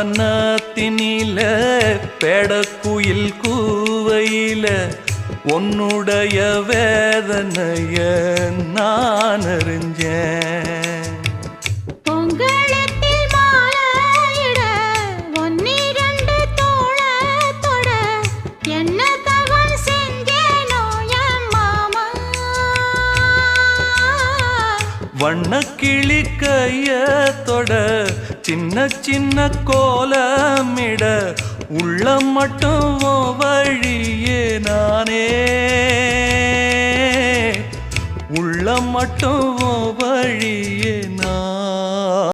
புன்னவனத்தினில பேடக்குயில் கூவையில உன்னுடைய வேதனைய நான் அறிஞ்சேன். வண்ணக்கிளி கையத்தொட சின்ன சின்ன கோலமிட உள்ள மட்டும் வழியே நானே உள்ள மட்டும் வழியே நான்